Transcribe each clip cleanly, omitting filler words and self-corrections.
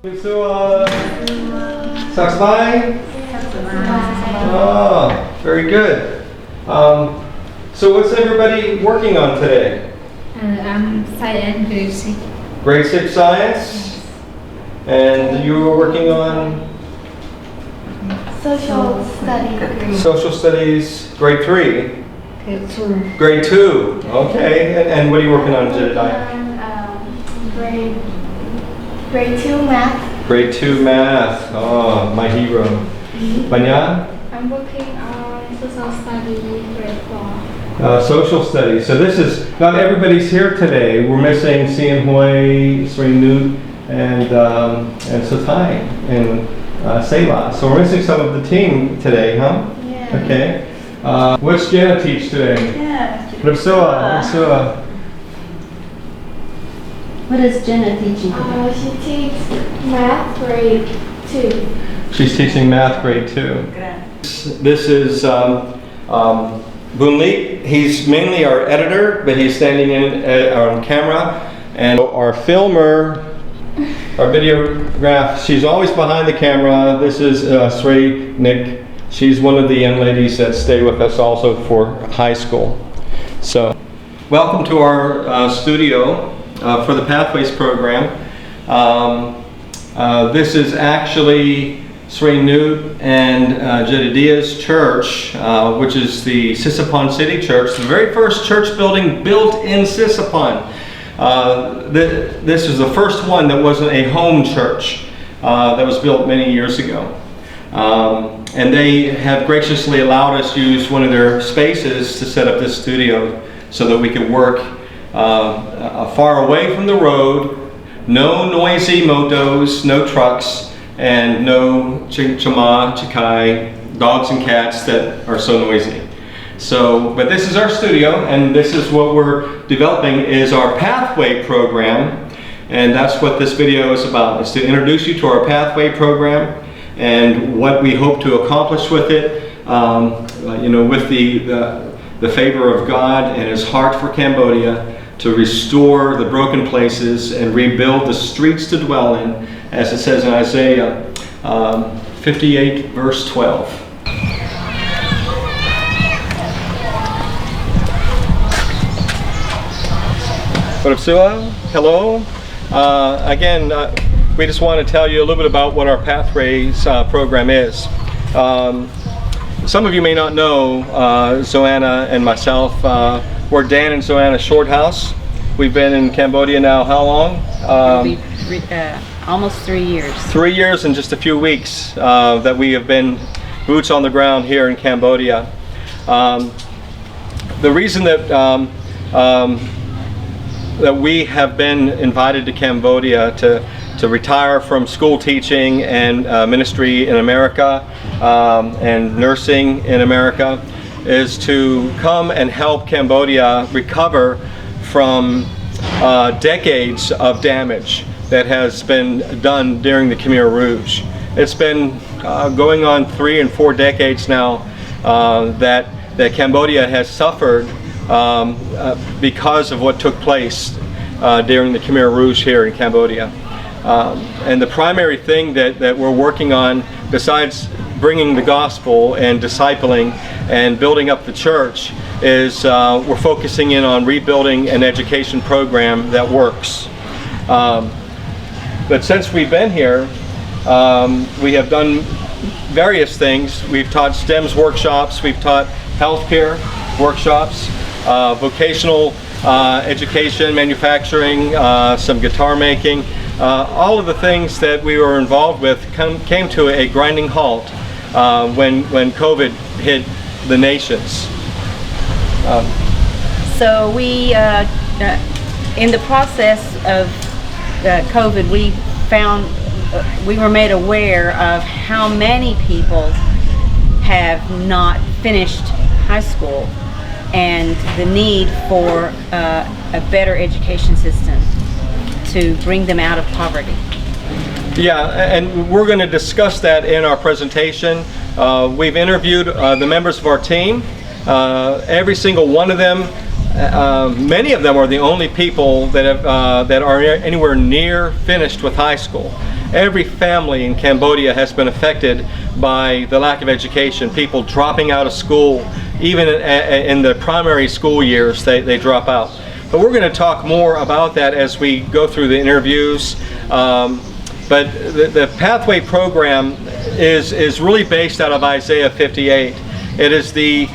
So, Saksbai? Oh, very good. So what's everybody working on today? I'm science grade 6. Grade 6 science? And you were working on? Social studies. Social studies, grade 3? Grade 2. Grade 2, okay. And what are you working on, Jedediah? Grade 2 math. Grade 2 math. Oh, my hero. Banya? I'm working on social studies grade 4. Social studies. So this is, not everybody's here today. We're missing Sian Hui, Sri Nut, and Satai, and Selah. So we're missing some of the team today, huh? Yeah. Okay. What's Jana teach today? Yeah. Rapsua. What is Jenna teaching? She teaches math grade 2. She's teaching math grade 2. This is Boon Lee. He's mainly our editor, but he's standing in on camera. And our filmer, our videograph, she's always behind the camera. This is Sri Nick. She's one of the young ladies that stay with us also for high school. So, welcome to our studio for the Pathways program. This is actually Sri Nut and Jedediah's church, which is the Sisipon City Church, the very first church building built in Sisipon. This is the first one that wasn't a home church that was built many years ago. And they have graciously allowed us to use one of their spaces to set up this studio so that we could work far away from the road, no noisy motos, no trucks, and no chikai, dogs and cats that are so noisy. So, but this is our studio, and this is what we're developing is our Pathway program, and that's what this video is about. It's to introduce you to our Pathway program and what we hope to accomplish with it, with the favor of God and His heart for Cambodia, to restore the broken places and rebuild the streets to dwell in, as it says in Isaiah 58 verse 12. Hello. Again, we just want to tell you a little bit about what our Pathways program is. Some of you may not know Zoanna and myself. We're Dan and Zoanna Shorthouse. We've been in Cambodia now how long? Almost 3 years. 3 years and just a few weeks that we have been boots on the ground here in Cambodia. The reason that that we have been invited to Cambodia to retire from school teaching and ministry in America and nursing in America is to come and help Cambodia recover from decades of damage that has been done during the Khmer Rouge. It's been going on 3 and 4 decades now that Cambodia has suffered because of what took place during the Khmer Rouge here in Cambodia. And the primary thing that we're working on, besides bringing the gospel and discipling and building up the church, is we're focusing in on rebuilding an education program that works. But since we've been here, we have done various things. We've taught STEMS workshops, we've taught healthcare workshops, vocational education, manufacturing, some guitar making. All of the things that we were involved with came to a grinding halt when COVID hit the nations. So we, in the process of COVID, we were made aware of how many people have not finished high school and the need for a better education system to bring them out of poverty. Yeah, and we're going to discuss that in our presentation. We've interviewed the members of our team. Every single one of them many of them are the only people that that are anywhere near finished with high school. Every family in Cambodia has been affected by the lack of education. People dropping out of school, even in the primary school years, they drop out. But we're going to talk more about that as we go through the interviews. But the Pathway program is really based out of Isaiah 58. It is the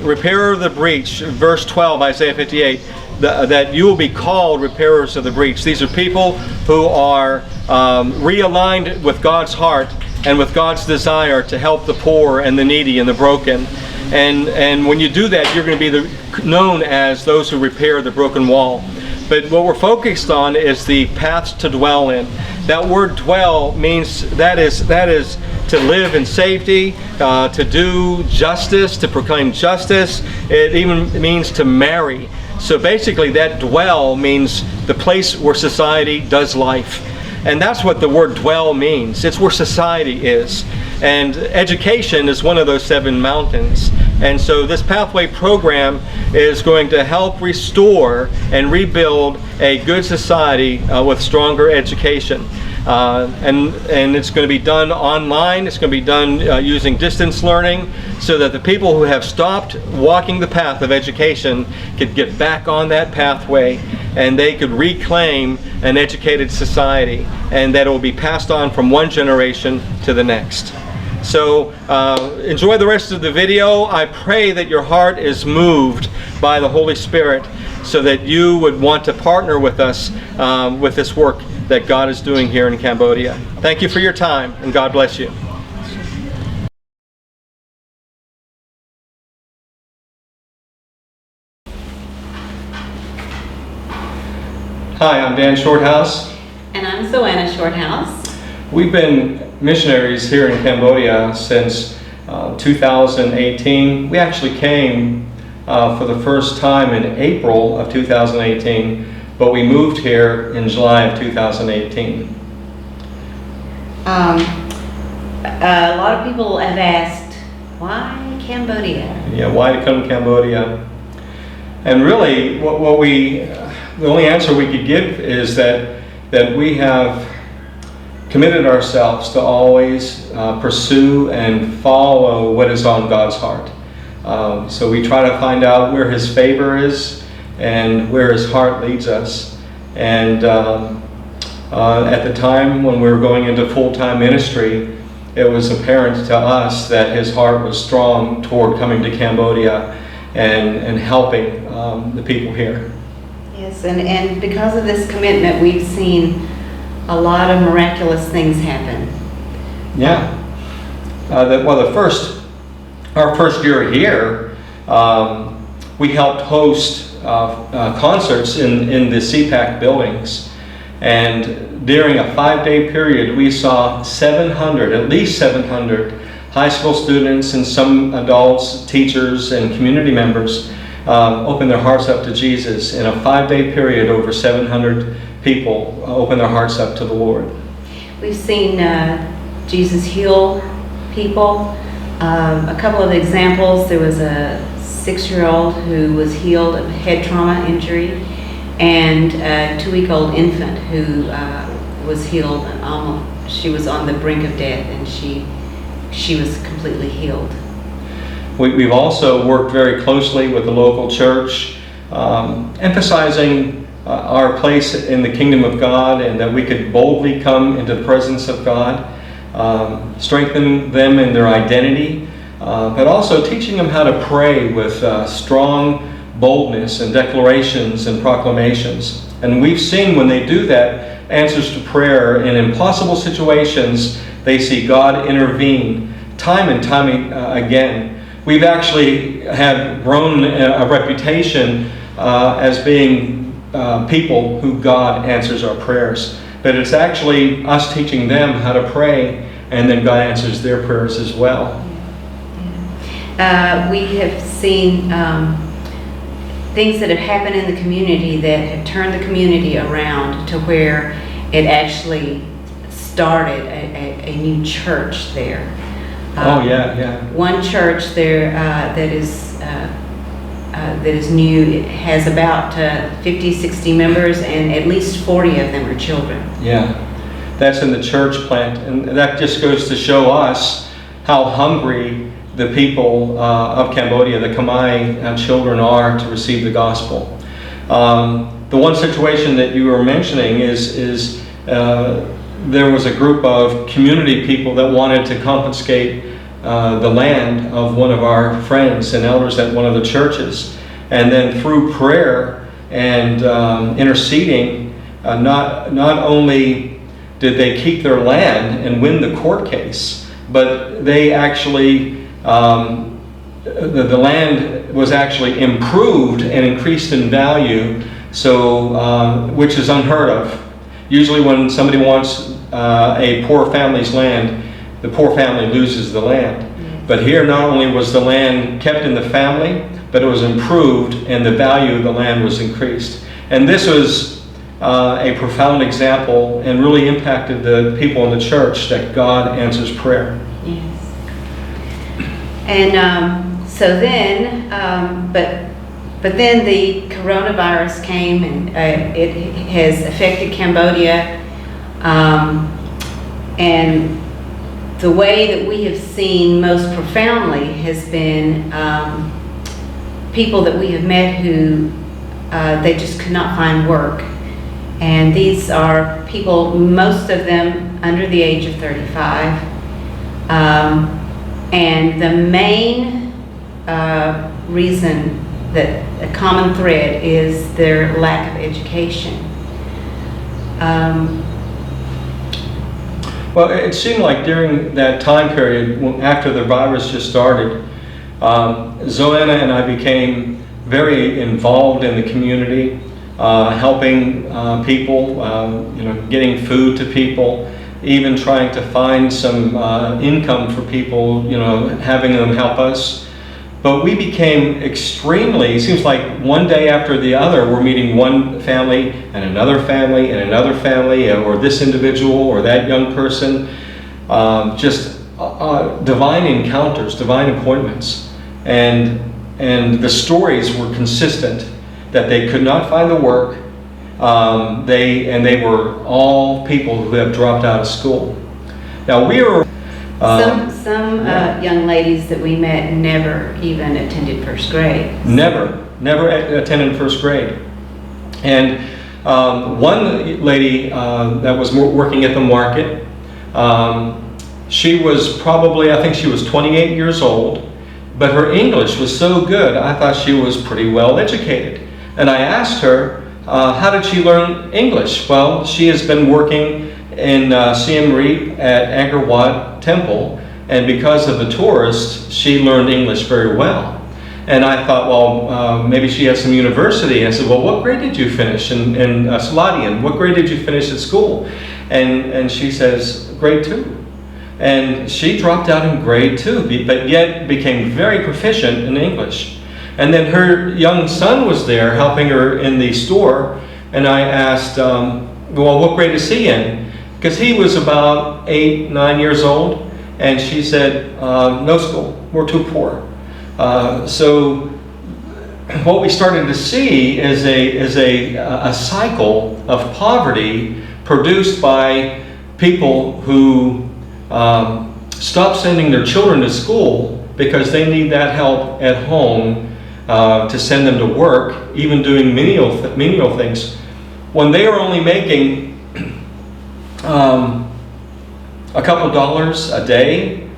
repairer of the breach, verse 12, Isaiah 58, that you will be called repairers of the breach. These are people who are realigned with God's heart and with God's desire to help the poor and the needy and the broken. And when you do that, you're going to be known as those who repair the broken wall. But what we're focused on is the paths to dwell in. That word dwell means that is to live in safety, to do justice, to proclaim justice. It even means to marry. So basically that dwell means the place where society does life. And that's what the word dwell means. It's where society is. And education is one of those 7 mountains. And so this Pathway program is going to help restore and rebuild a good society with stronger education. And it's going to be done online. It's going to be done using distance learning, so that the people who have stopped walking the path of education could get back on that pathway, and they could reclaim an educated society, and that it will be passed on from one generation to the next. So enjoy the rest of the video. I pray that your heart is moved by the Holy Spirit, so that you would want to partner with us with this work that God is doing here in Cambodia. Thank you for your time, and God bless you. Hi, I'm Dan Shorthouse. And I'm Zoanna Shorthouse. We've been missionaries here in Cambodia since 2018. We actually came for the first time in April of 2018, but we moved here in July of 2018. A lot of people have asked, why Cambodia? Yeah, why to come to Cambodia? And really, the only answer we could give is that we have committed ourselves to always pursue and follow what is on God's heart. So we try to find out where His favor is and where His heart leads us. And at the time when we were going into full-time ministry, it was apparent to us that His heart was strong toward coming to Cambodia and helping the people here. Yes, and because of this commitment, we've seen a lot of miraculous things happen. Yeah. Our first year here, we helped host concerts in the CPAC buildings. And during a 5-day period, we saw at least 700 high school students and some adults, teachers, and community members open their hearts up to Jesus. In a 5-day period, over 700 people open their hearts up to the Lord. We've seen Jesus heal people. A couple of examples: there was a 6-year-old who was healed of head trauma injury, and a 2-week-old infant who was healed. She was on the brink of death, and she was completely healed. We've also worked very closely with the local church, emphasizing our place in the kingdom of God, and that we could boldly come into the presence of God, strengthen them in their identity, but also teaching them how to pray with strong boldness and declarations and proclamations. And we've seen when they do that, answers to prayer in impossible situations. They see God intervene time and time again. We've actually have grown a reputation as being people who God answers our prayers. But it's actually us teaching them how to pray, and then God answers their prayers as well. We have seen things that have happened in the community that have turned the community around to where it actually started a new church there. Yeah. One church there that is that is new. It has about 50, 60 members, and at least 40 of them are children. Yeah, that's in the church plant, and that just goes to show us how hungry the people of Cambodia, the Khmer children, are to receive the gospel. The one situation that you were mentioning is there was a group of community people that wanted to confiscate the land of one of our friends and elders at one of the churches. And then through prayer and interceding, not only did they keep their land and win the court case, but they actually, the land was actually improved and increased in value, so which is unheard of. Usually when somebody wants a poor family's land, the poor family loses the land. But here, not only was the land kept in the family, but it was improved and the value of the land was increased. And this was a profound example and really impacted the people in the church that God answers prayer. Yes. And so then, but then the coronavirus came, and it has affected Cambodia. And the way that we have seen most profoundly has been people that we have met who they just could not find work. And these are people, most of them under the age of 35. And the main reason, that a common thread, is their lack of education. Well, it seemed like during that time period, after the virus just started, Zoanna and I became very involved in the community, helping people, getting food to people, even trying to find some income for people, having them help us. But we became extremely, it seems like one day after the other, we're meeting one family and another family and another family, or this individual or that young person. Just divine encounters, divine appointments. And the stories were consistent, that they could not find the work. They were all people who have dropped out of school. Now we were... Some young ladies that we met never even attended first grade. Never attended first grade. And one lady that was working at the market, she was probably, I think she was 28 years old, but her English was so good, I thought she was pretty well educated. And I asked her, how did she learn English? Well, she has been working in Siem Reap at Angkor Wat Temple, and because of the tourists, she learned English very well. And I thought, well, maybe she has some university. I said, well, what grade did you finish in Saladian? What grade did you finish at school? And she says, grade 2. And she dropped out in grade 2, but yet became very proficient in English. And then her young son was there helping her in the store, and I asked, well, what grade is he in? Because he was about 8, 9 years old, and she said, no school, we're too poor. So what we started to see is a cycle of poverty produced by people who stop sending their children to school because they need that help at home to send them to work, even doing menial things. When they are only making a couple dollars a day,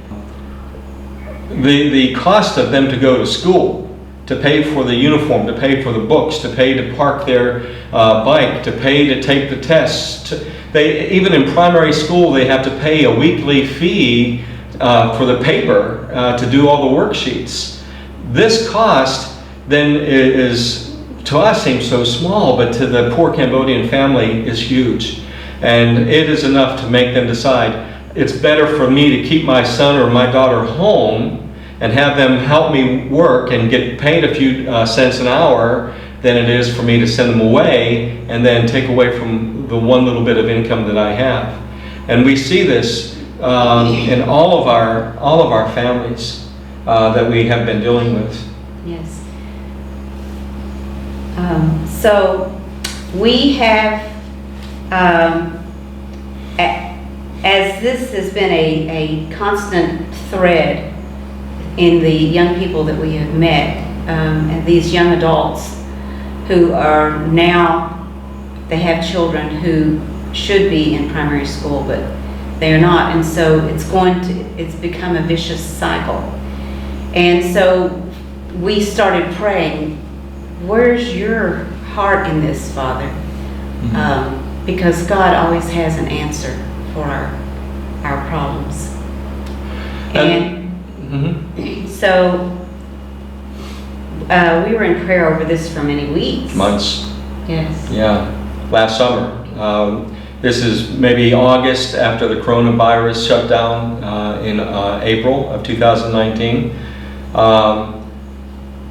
the cost of them to go to school, to pay for the uniform, to pay for the books, to pay to park their bike, to pay to take the tests. Even in primary school, they have to pay a weekly fee for the paper to do all the worksheets. This cost then is, to us, seems so small, but to the poor Cambodian family is huge. And it is enough to make them decide, it's better for me to keep my son or my daughter home and have them help me work and get paid a few cents an hour than it is for me to send them away and then take away from the one little bit of income that I have. And we see this in all of our families that we have been dealing with. Yes. So we have, as this has been a constant thread in the young people that we have met, and these young adults who are now, they have children who should be in primary school, but they are not, and so it's become a vicious cycle. And so we started praying, where's your heart in this, Father? Because God always has an answer for our problems. And so we were in prayer over this for many weeks. Months. Yes. Yeah. Last summer. This is maybe August after the coronavirus shut down in April of 2019.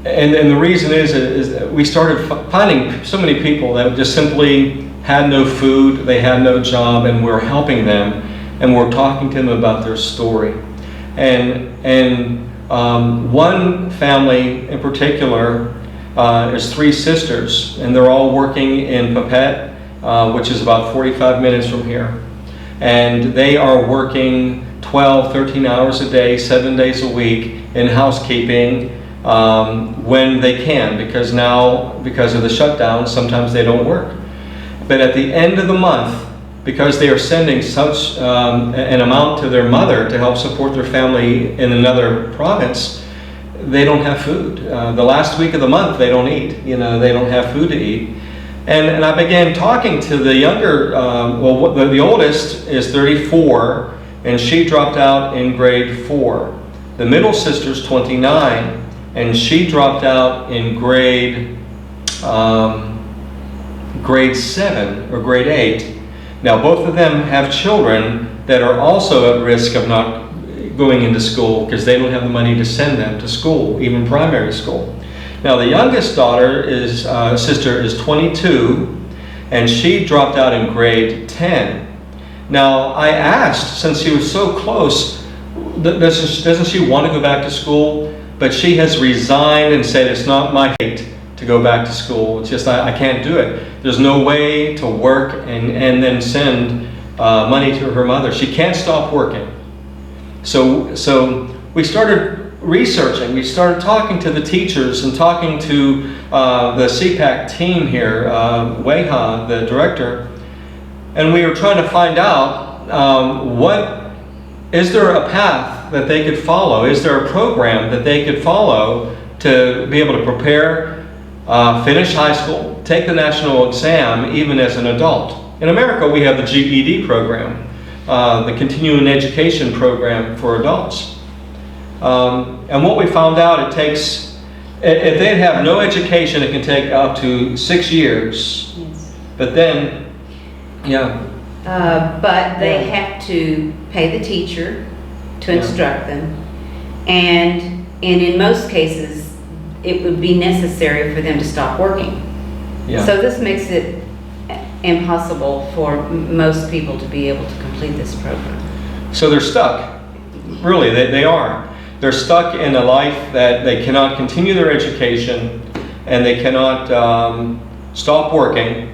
And the reason is that we started finding so many people that just simply had no food, they had no job, and we're helping them, and we're talking to them about their story. And one family in particular is 3 sisters, and they're all working in Papet, which is about 45 minutes from here. And they are working 12, 13 hours a day, 7 days a week in housekeeping when they can, because now, because of the shutdown, sometimes they don't work. But at the end of the month, because they are sending such an amount to their mother to help support their family in another province, they don't have food. The last week of the month, they don't eat. They don't have food to eat. And I began talking to the younger, the oldest is 34, and she dropped out in grade 4. The middle sister's 29, and she dropped out in grade 7 or grade 8. Now, both of them have children that are also at risk of not going into school because they don't have the money to send them to school, even primary school. Now, the youngest sister is 22, and she dropped out in grade 10. Now, I asked, since she was so close, doesn't she want to go back to school? But she has resigned and said, it's not my fate to go back to school. It's just, I can't do it. There's no way to work and then send money to her mother. She can't stop working. So we started researching. We started talking to the teachers and talking to the CPAC team here, Weha, the director, and we were trying to find out is there a path that they could follow? Is there a program that they could follow to be able to prepare, finish high school, take the national exam, even as an adult? In America, we have the GED program, the continuing education program for adults. And what we found out, it takes, if they have no education, it can take up to 6 years. Yes. But then, yeah. But they have to pay the teacher to instruct them. And in most cases, it would be necessary for them to stop working. Yeah. So this makes it impossible for most people to be able to complete this program. So they're stuck. Really, they are. They're stuck in a life that they cannot continue their education, and they cannot stop working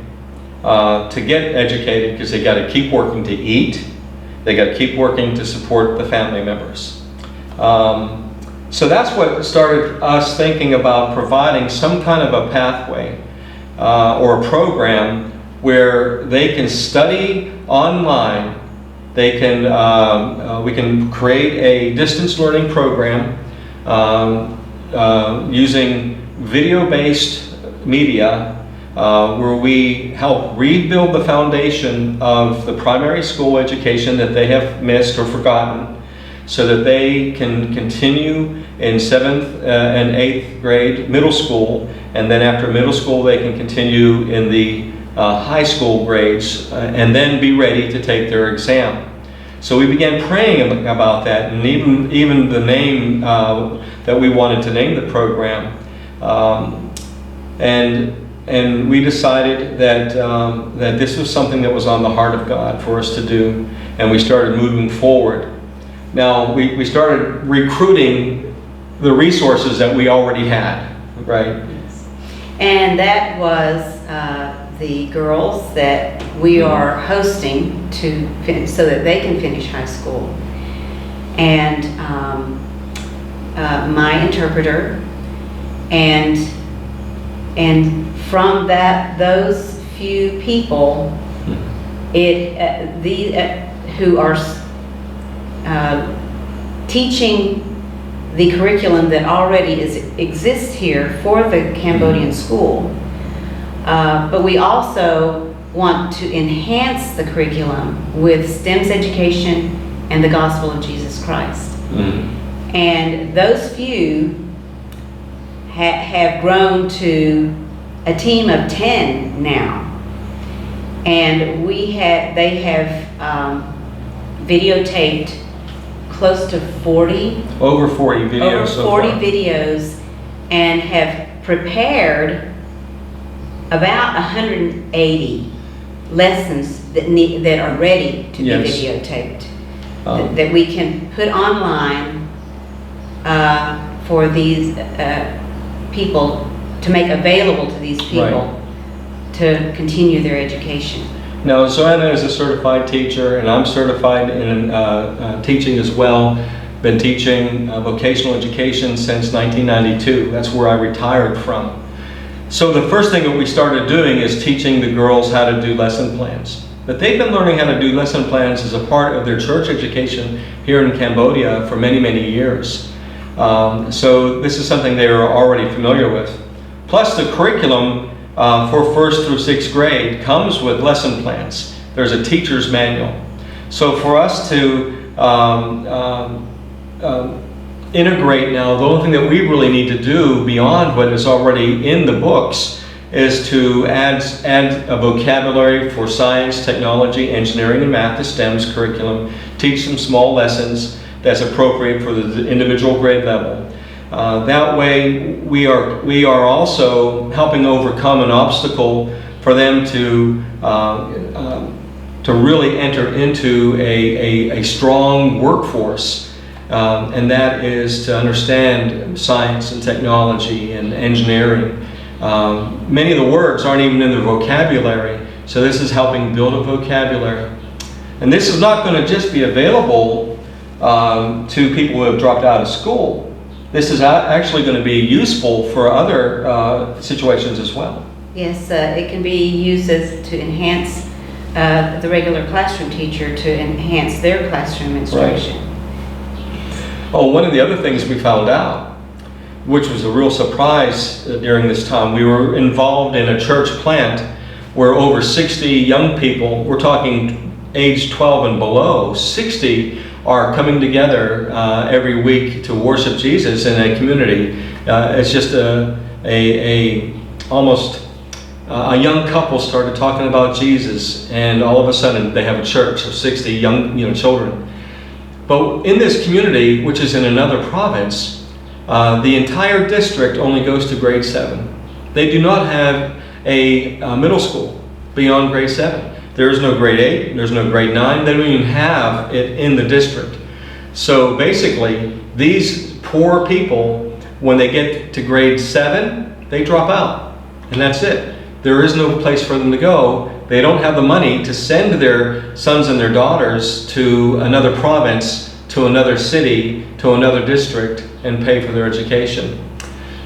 to get educated, because they got to keep working to eat. They got to keep working to support the family members. So that's what started us thinking about providing some kind of a pathway or a program where they can study online. They can, we can create a distance learning program using video-based media where we help rebuild the foundation of the primary school education that they have missed or forgotten, so that they can continue in 7th and 8th grade middle school, and then after middle school they can continue in the high school grades and then be ready to take their exam. So we began praying about that, and even the name that we wanted to name the program. And we decided that that this was something that was on the heart of God for us to do, and we started moving forward. Now we started recruiting the resources that we already had, right? And that was the girls that we are hosting so that they can finish high school. And my interpreter, and from those few people, who are teaching the curriculum that already exists here for the Cambodian school, but we also want to enhance the curriculum with STEMS education and the gospel of Jesus Christ. And those few have grown to a team of 10 now. And they have videotaped close to 40. Over 40 videos Over 40 so far. videos, and have prepared about 180 lessons that are ready to Yes. be videotaped, that we can put online for these people, to make available to these people to continue their education. Now, Zoanna is a certified teacher, and I'm certified in teaching as well. Been teaching vocational education since 1992. That's where I retired from. So the first thing that we started doing is teaching the girls how to do lesson plans. But they've been learning how to do lesson plans as a part of their church education here in Cambodia for many, many years. So this is something they are already familiar with. Plus the curriculum for 1st through 6th grade comes with lesson plans. There's a teacher's manual. So for us to integrate now, the only thing that we really need to do beyond what is already in the books is to add a vocabulary for science, technology, engineering, and math, the STEMS curriculum, teach some small lessons that's appropriate for the individual grade level. That way we are also helping overcome an obstacle for them to really enter into a strong workforce, and that is to understand science and technology and engineering. Many of the words aren't even in their vocabulary, so this is helping build a vocabulary. And this is not going to just be available to people who have dropped out of school. This is actually going to be useful for other situations as well. Yes, it can be used to enhance the regular classroom teacher, to enhance their classroom instruction. Right. Oh, one of the other things we found out, which was a real surprise during this time, we were involved in a church plant where over 60 young people, we're talking age 12 and below, 60 are coming together every week to worship Jesus in a community. It's just almost a young couple started talking about Jesus, and all of a sudden they have a church of 60 young children. But in this community, which is in another province, the entire district only goes to grade 7. They do not have a middle school beyond grade 7. There is no grade 8, there's no grade 9, they don't even have it in the district. So basically, these poor people, when they get to grade 7, they drop out, and that's it. There is no place for them to go. They don't have the money to send their sons and their daughters to another province, to another city, to another district, and pay for their education.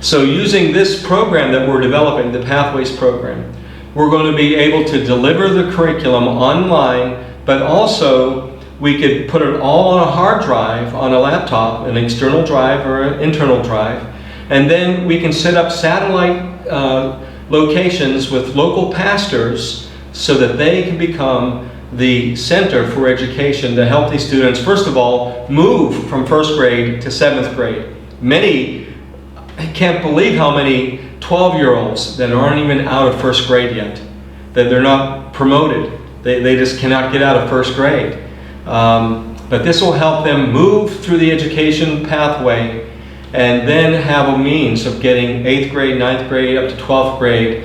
So using this program that we're developing, the Pathways program, we're going to be able to deliver the curriculum online, but also we could put it all on a hard drive on a laptop, an external drive or an internal drive, and then we can set up satellite locations with local pastors so that they can become the center for education to help these students, first of all, move from 1st grade to 7th grade. Many can't believe how many 12-year-olds that aren't even out of 1st grade yet, that they're not promoted. They just cannot get out of 1st grade. But this will help them move through the education pathway and then have a means of getting 8th grade, 9th grade, up to 12th grade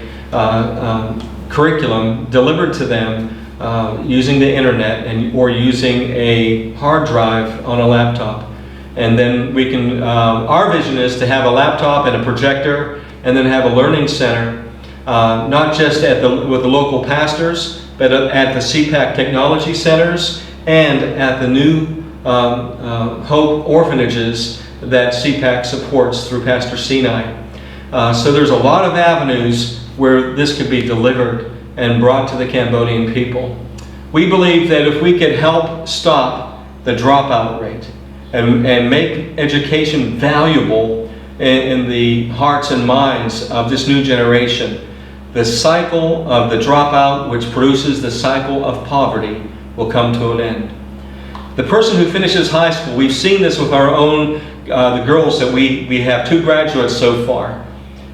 curriculum delivered to them using the internet or using a hard drive on a laptop. And then we can, our vision is to have a laptop and a projector and then have a learning center, not just with the local pastors, but at the CPAC technology centers and at the new Hope orphanages that CPAC supports through Pastor Sinai. So there's a lot of avenues where this could be delivered and brought to the Cambodian people. We believe that if we could help stop the dropout rate and make education valuable in the hearts and minds of this new generation, the cycle of the dropout, which produces the cycle of poverty, will come to an end. The person who finishes high school, we've seen this with our own, the girls that we have 2 graduates so far.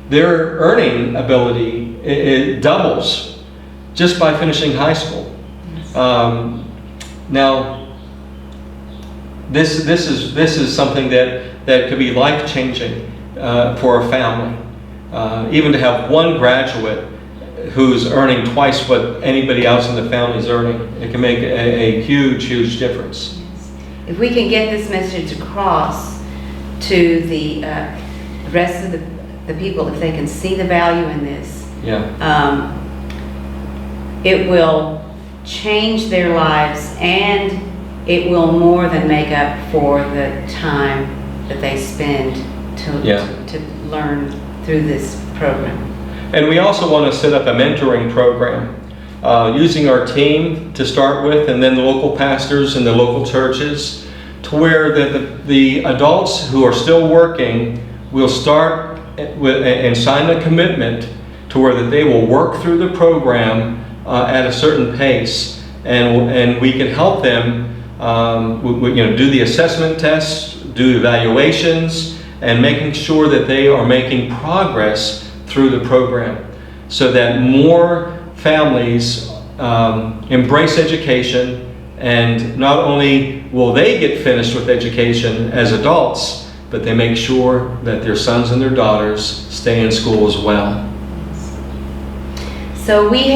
Their earning ability, it doubles just by finishing high school. Now, this is something that could be life-changing for a family. Even to have one graduate who's earning twice what anybody else in the family is earning, it can make a huge difference. If we can get this message across to the rest of the people, if they can see the value in this, it will change their lives, and it will more than make up for the time that they spend to learn through this program. And we also want to set up a mentoring program using our team to start with, and then the local pastors and the local churches, to where the adults who are still working will start and sign a commitment to where that they will work through the program at a certain pace, and we can help them do the assessment tests, do evaluations, and making sure that they are making progress through the program, so that more families embrace education, and not only will they get finished with education as adults, but they make sure that their sons and their daughters stay in school as well. So we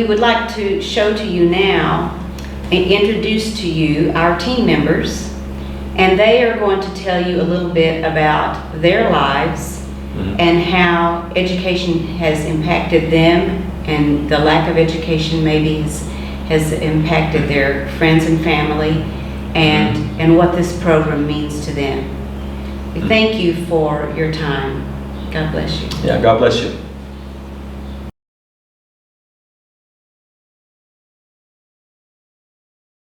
would like to show to you now and introduce to you our team members, and they are going to tell you a little bit about their lives and how education has impacted them, and the lack of education maybe has impacted their friends and family, and what this program means to them. We thank you for your time. God bless you. Yeah, God bless you.